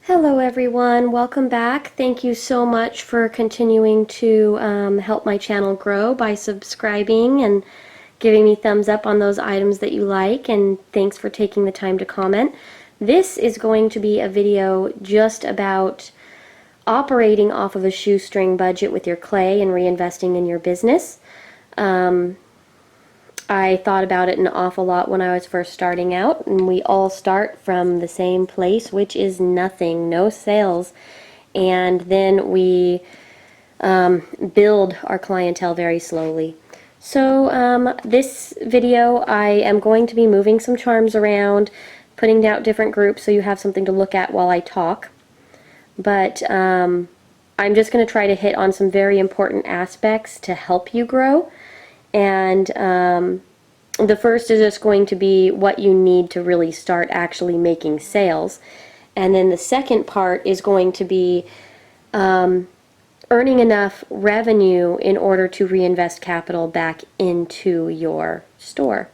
Hello everyone, welcome back. Thank you so much for continuing to help my channel grow by subscribing and giving me thumbs up on those items that you like, and thanks for taking the time to comment. This is going to be a video just about operating off of a shoestring budget with your clay and reinvesting in your business. I thought about it an awful lot when I was first starting out, and we all start from the same place, which is nothing, no sales, and then we build our clientele very slowly. So this video I am going to be moving some charms around, putting out different groups so you have something to look at while I talk, but I'm just going to try to hit on some very important aspects to help you grow. And the first is just going to be what you need to really start actually making sales. And then the second part is going to be earning enough revenue in order to reinvest capital back into your store.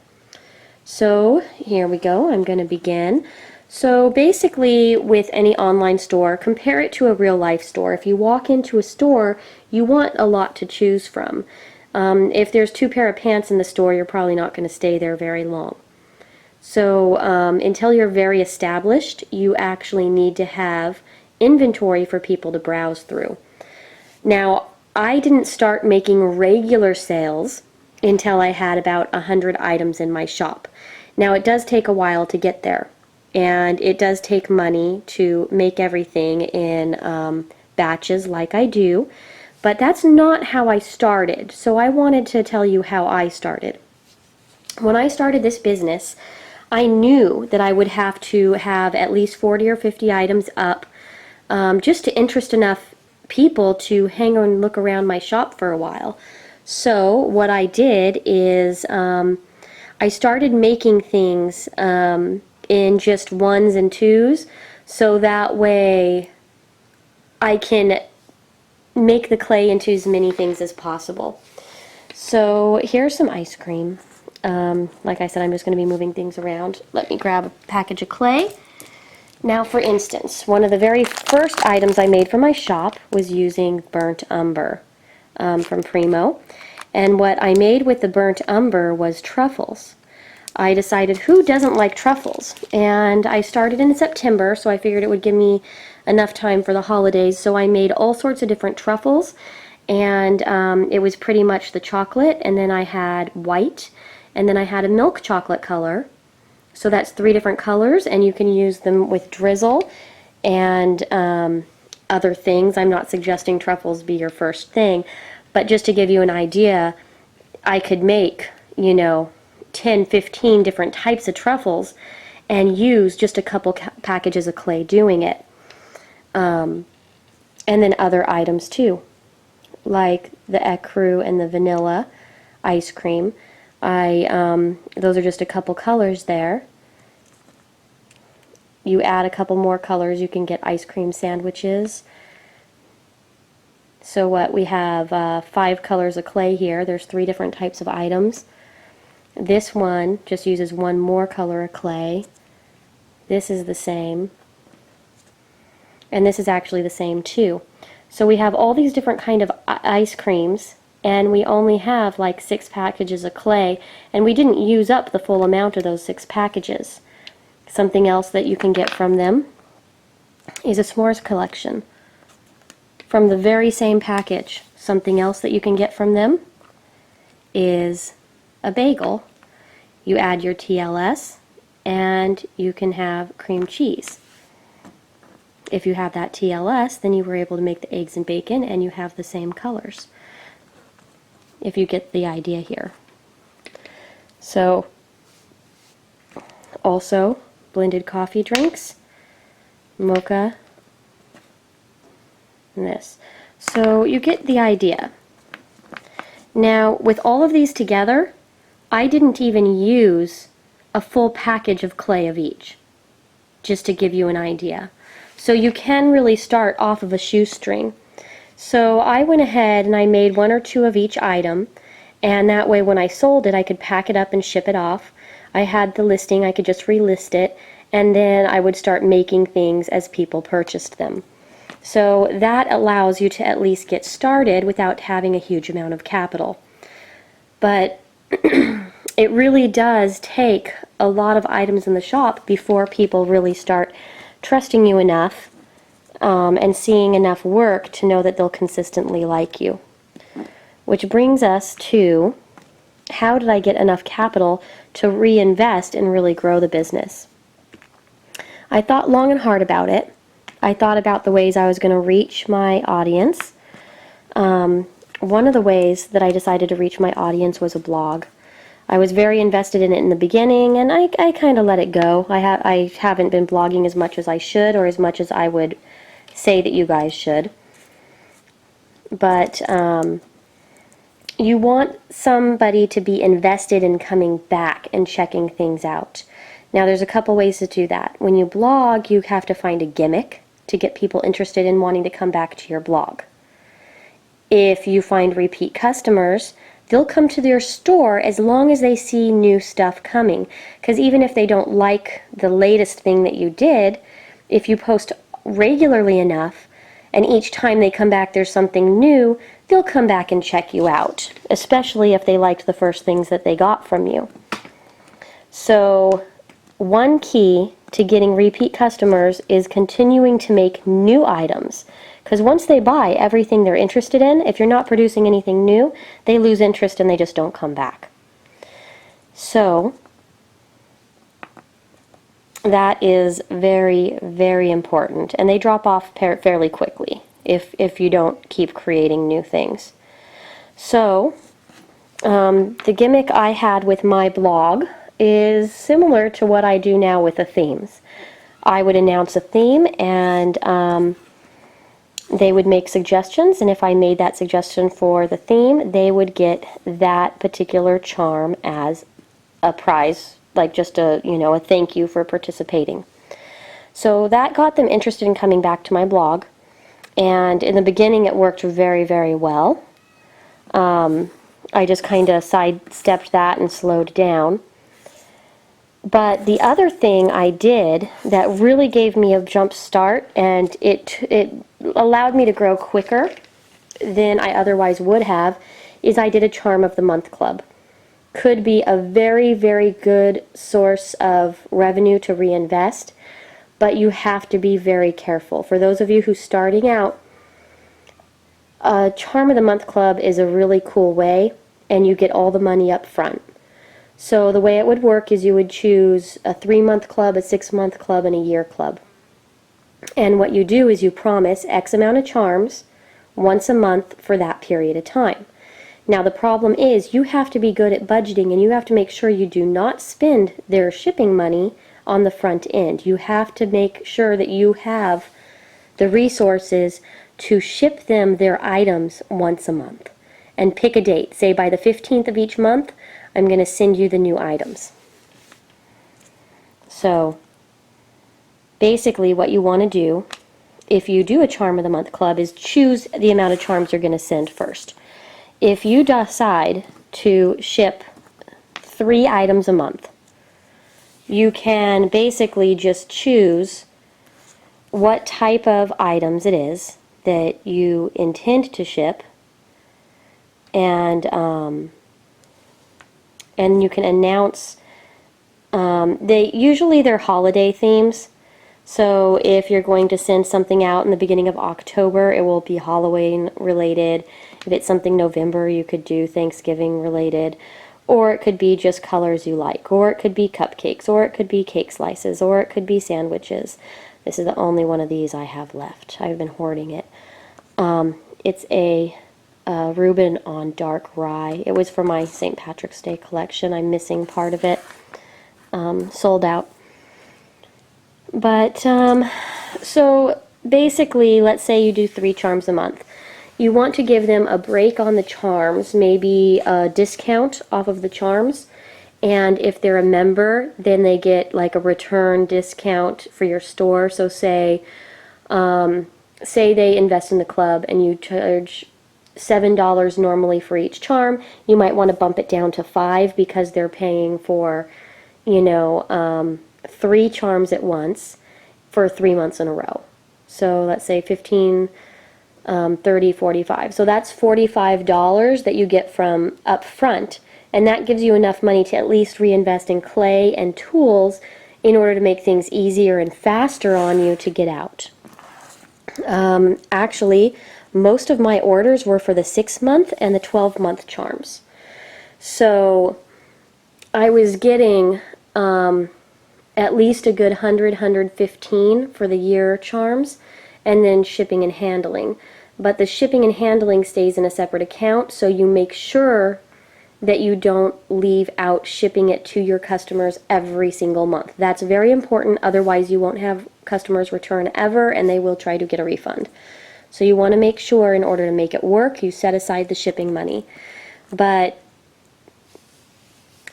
So here we go. I'm going to begin. So basically, with any online store, compare it to a real life store. If you walk into a store, you want a lot to choose from. If there's 2 pair of pants in the store, you're probably not going to stay there very long. So until you're very established, you actually need to have inventory for people to browse through. Now, I didn't start making regular sales until I had about 100 items in my shop. Now, it does take a while to get there, and it does take money to make everything in batches like I do. But that's not how I started, so I wanted to tell you how I started. When I started this business, I knew that I would have to have at least 40 or 50 items up just to interest enough people to hang and look around my shop for a while. So what I did is I started making things in just 1s and 2s, so that way I can make the clay into as many things as possible. So here's some ice cream. Like I said, I'm just going to be moving things around. Let me grab a package of clay. Now, for instance, one of the very first items I made for my shop was using burnt umber from Primo. And what I made with the burnt umber was truffles. I decided, who doesn't like truffles? And I started in September, so I figured it would give me enough time for the holidays. So I made all sorts of different truffles, and it was pretty much the chocolate, and then I had white, and then I had a milk chocolate color. So that's 3 different colors, and you can use them with drizzle and other things. I'm not suggesting truffles be your first thing, but just to give you an idea, I could make, 10, 15 different types of truffles and use just a couple packages of clay doing it. And then other items too, like the ecru and the vanilla ice cream. Those are just a couple colors there. You add a couple more colors, you can get ice cream sandwiches. So what we have 5 colors of clay here. There's 3 different types of items. This one just uses 1 more color of clay. This is the same. And this is actually the same too. So we have all these different kind of ice creams, and we only have like 6 packages of clay, and we didn't use up the full amount of those 6 packages. Something else that you can get from them is a s'mores collection. From the very same package, something else that you can get from them is a bagel. You add your TLS, and you can have cream cheese. If you have that TLS, then you were able to make the eggs and bacon, and you have the same colors, if you get the idea here. So, also blended coffee drinks, mocha, and this. So you get the idea. Now, with all of these together, I didn't even use a full package of clay of each, just to give you an idea. So you can really start off of a shoestring. So I went ahead and I made 1 or 2 of each item, and that way when I sold it, I could pack it up and ship it off. I had the listing, I could just relist it, and then I would start making things as people purchased them. So that allows you to at least get started without having a huge amount of capital. But it really does take a lot of items in the shop before people really start trusting you enough and seeing enough work to know that they'll consistently like you. Which brings us to, how did I get enough capital to reinvest and really grow the business? I thought long and hard about it. I thought about the ways I was going to reach my audience. One of the ways that I decided to reach my audience was a blog. I was very invested in it in the beginning, and I kind of let it go. I haven't been blogging as much as I should, or as much as I would say that you guys should. But you want somebody to be invested in coming back and checking things out. Now, there's a couple ways to do that. When you blog, you have to find a gimmick to get people interested in wanting to come back to your blog. If you find repeat customers, they'll come to your store as long as they see new stuff coming. Because even if they don't like the latest thing that you did, if you post regularly enough, and each time they come back there's something new, they'll come back and check you out, especially if they liked the first things that they got from you. So one key to getting repeat customers is continuing to make new items. Because once they buy everything they're interested in, if you're not producing anything new, they lose interest and they just don't come back. So that is very, very important. And they drop off fairly quickly if you don't keep creating new things. So the gimmick I had with my blog is similar to what I do now with the themes. I would announce a theme, and they would make suggestions, and if I made that suggestion for the theme, they would get that particular charm as a prize, like just a thank you for participating. So that got them interested in coming back to my blog, and in the beginning it worked very, very well. I just kind of sidestepped that and slowed down. But the other thing I did that really gave me a jump start, and it allowed me to grow quicker than I otherwise would have, is I did a Charm of the Month Club. Could be a very, very good source of revenue to reinvest, but you have to be very careful. For those of you who are starting out, a Charm of the Month Club is a really cool way, and you get all the money up front. So the way it would work is you would choose a 3-month club, a 6-month club, and a year club. And what you do is you promise X amount of charms once a month for that period of time. Now the problem is you have to be good at budgeting, and you have to make sure you do not spend their shipping money on the front end. You have to make sure that you have the resources to ship them their items once a month. And pick a date. Say by the 15th of each month, I'm going to send you the new items. So basically what you want to do, if you do a Charm of the Month Club, is choose the amount of charms you're going to send first. If you decide to ship 3 items a month, you can basically just choose what type of items it is that you intend to ship, and you can announce, they're holiday themes. So if you're going to send something out in the beginning of October, it will be Halloween related. If it's something November, you could do Thanksgiving related, or it could be just colors you like, or it could be cupcakes, or it could be cake slices, or it could be sandwiches. This is the only one of these I have left. I've been hoarding it. It's a Reuben on dark rye. It was for my St. Patrick's Day collection. I'm missing part of it. Sold out. But so basically, let's say you do 3 charms a month. You want to give them a break on the charms, maybe a discount off of the charms, and if they're a member, then they get like a return discount for your store. So say they invest in the club and you charge $7 normally for each charm. You might want to bump it down to $5 because they're paying for, 3 charms at once for 3 months in a row. So let's say 15, 30, 45. So that's $45 that you get from up front, and that gives you enough money to at least reinvest in clay and tools in order to make things easier and faster on you to get out. Actually, most of my orders were for the 6-month and the 12-month charms. So I was getting at least a good 115 for the year charms, and then shipping and handling. But the shipping and handling stays in a separate account, so you make sure that you don't leave out shipping it to your customers every single month. That's very important, otherwise you won't have customers return ever, and they will try to get a refund. So you want to make sure, in order to make it work, you set aside the shipping money. But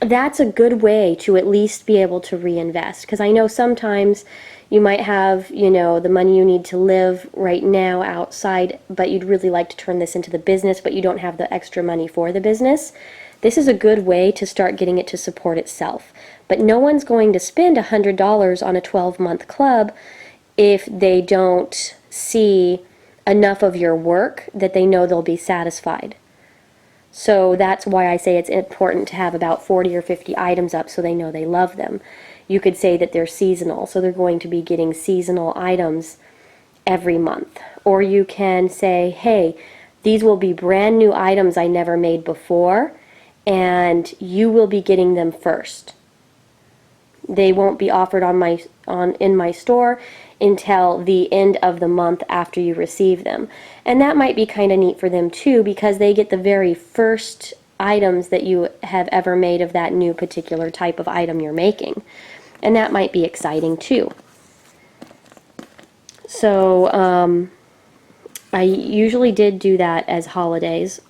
that's a good way to at least be able to reinvest, because I know sometimes you might have, you know, the money you need to live right now outside, but you'd really like to turn this into the business, but you don't have the extra money for the business. This is a good way to start getting it to support itself. But no one's going to spend $100 on a 12-month club if they don't see enough of your work that they know they'll be satisfied. So that's why I say it's important to have about 40 or 50 items up so they know they love them. You could say that they're seasonal, so they're going to be getting seasonal items every month. Or you can say, hey, these will be brand new items I never made before, and you will be getting them first. They won't be offered in my store until the end of the month after you receive them. And that might be kind of neat for them too, because they get the very first items that you have ever made of that new particular type of item you're making. And that might be exciting too. So I usually did do that as holidays.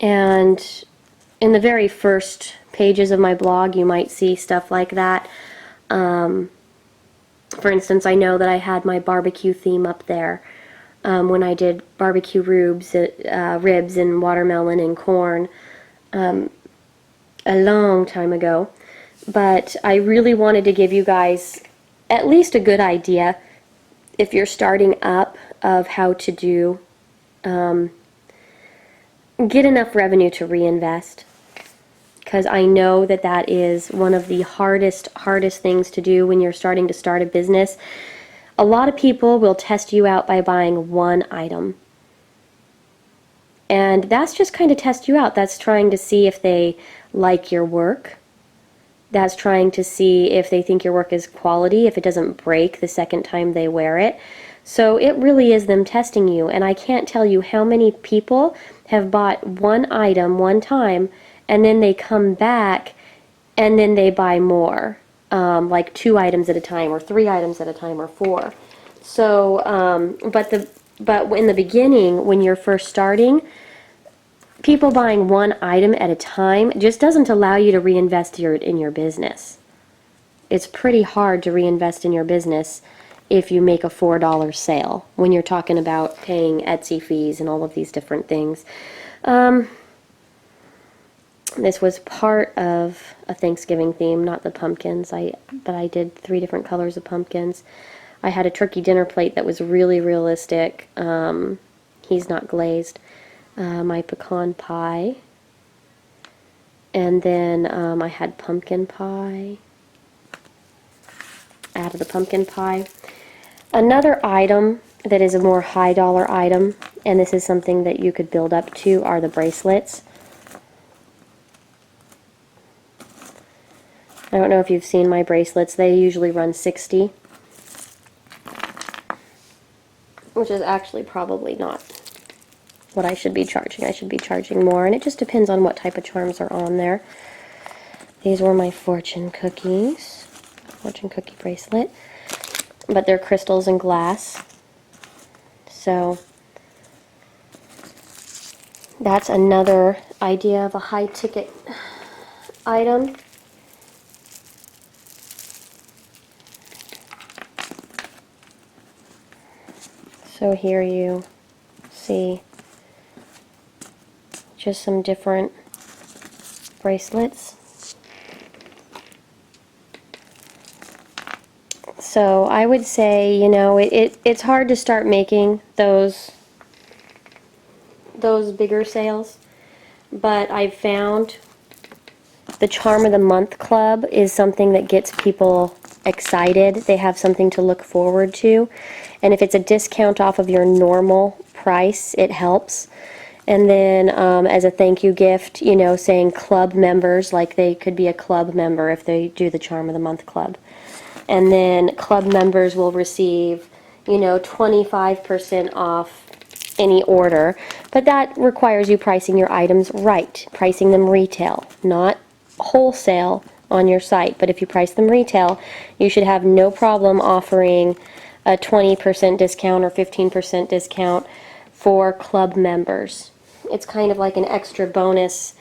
And in the very first pages of my blog, you might see stuff like that. For instance, I know that I had my barbecue theme up there when I did barbecue ribs and watermelon and corn a long time ago. But I really wanted to give you guys at least a good idea, if you're starting up, of how to do get enough revenue to reinvest, because I know that that is one of the hardest things to do when you're starting to start a business. A lot of people will test you out by buying one item, and that's just kind of test you out. That's trying to see if they like your work. That's trying to see if they think your work is quality, if it doesn't break the second time they wear it. So it really is them testing you, and I can't tell you how many people have bought one item one time and then they come back and then they buy more, like 2 items at a time or 3 items at a time or 4. So, but in the beginning, when you're first starting, people buying one item at a time just doesn't allow you to reinvest in your business. It's pretty hard to reinvest in your business if you make a $4 sale, when you're talking about paying Etsy fees and all of these different things. This was part of a Thanksgiving theme, not the pumpkins, but I did 3 different colors of pumpkins. I had a turkey dinner plate that was really realistic. He's not glazed. My pecan pie. And then I had pumpkin pie. Added the pumpkin pie. Another item that is a more high dollar item, and this is something that you could build up to, are the bracelets. I don't know if you've seen my bracelets. They usually run $60, which is actually probably not what I should be charging. I should be charging more, and it just depends on what type of charms are on there. These were my fortune cookies, fortune cookie bracelet, but they're crystals and glass. So that's another idea of a high ticket item. So here you see just some different bracelets. So I would say, you know, it's hard to start making those bigger sales, but I've found the Charm of the Month Club is something that gets people excited. They have something to look forward to, and if it's a discount off of your normal price, it helps. And then as a thank you gift, you know, saying club members, like they could be a club member if they do the Charm of the Month Club. And then club members will receive, you know, 25% off any order, but that requires you pricing your items right, pricing them retail, not wholesale on your site. But if you price them retail, you should have no problem offering a 20% discount or 15% discount for club members. It's kind of like an extra bonus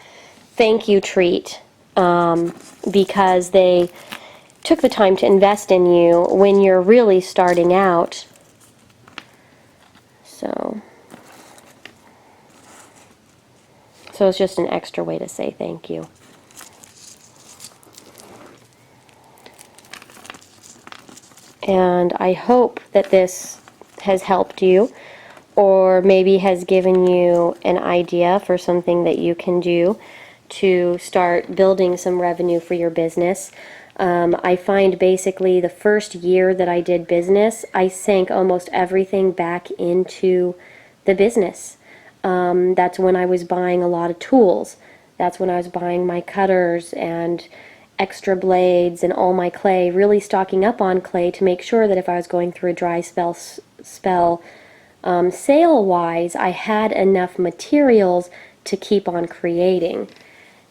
thank you treat because they took the time to invest in you when you're really starting out. So it's just an extra way to say thank you. And I hope that this has helped you, or maybe has given you an idea for something that you can do to start building some revenue for your business. I find basically the first year that I did business, I sank almost everything back into the business. That's when I was buying a lot of tools. That's when I was buying my cutters and extra blades and all my clay, really stocking up on clay to make sure that if I was going through a dry spell sale-wise, I had enough materials to keep on creating.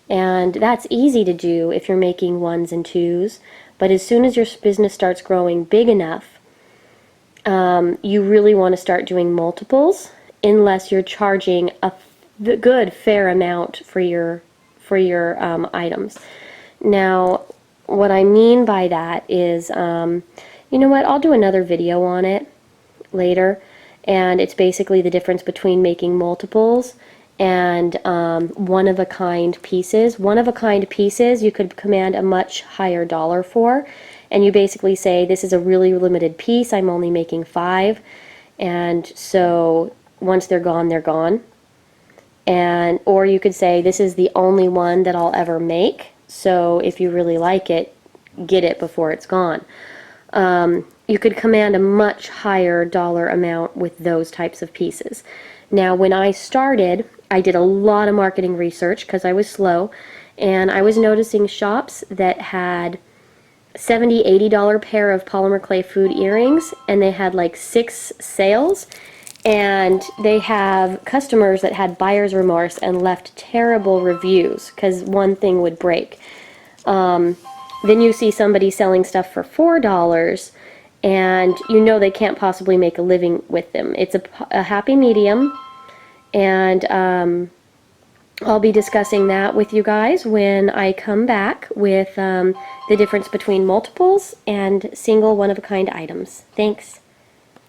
And that's easy to do if you're making ones and twos, but as soon as your business starts growing big enough, you really want to start doing multiples, unless you're charging a good fair amount for your items. Now, what I mean by that is, you know what, I'll do another video on it later, and it's basically the difference between making multiples and one-of-a-kind pieces. One-of-a-kind pieces you could command a much higher dollar for, and you basically say, this is a really limited piece, I'm only making 5, and so once they're gone, they're gone. And or you could say, this is the only one that I'll ever make, so if you really like it, get it before it's gone. You could command a much higher dollar amount with those types of pieces. Now, when I started, I did a lot of marketing research because I was slow, and I was noticing shops that had $70, $80 pair of polymer clay food earrings, and they had like 6 sales, and they have customers that had buyer's remorse and left terrible reviews because one thing would break. Then you see somebody selling stuff for $4, and you know they can't possibly make a living with them. It's a happy medium, and I'll be discussing that with you guys when I come back with the difference between multiples and single one-of-a-kind items. Thanks.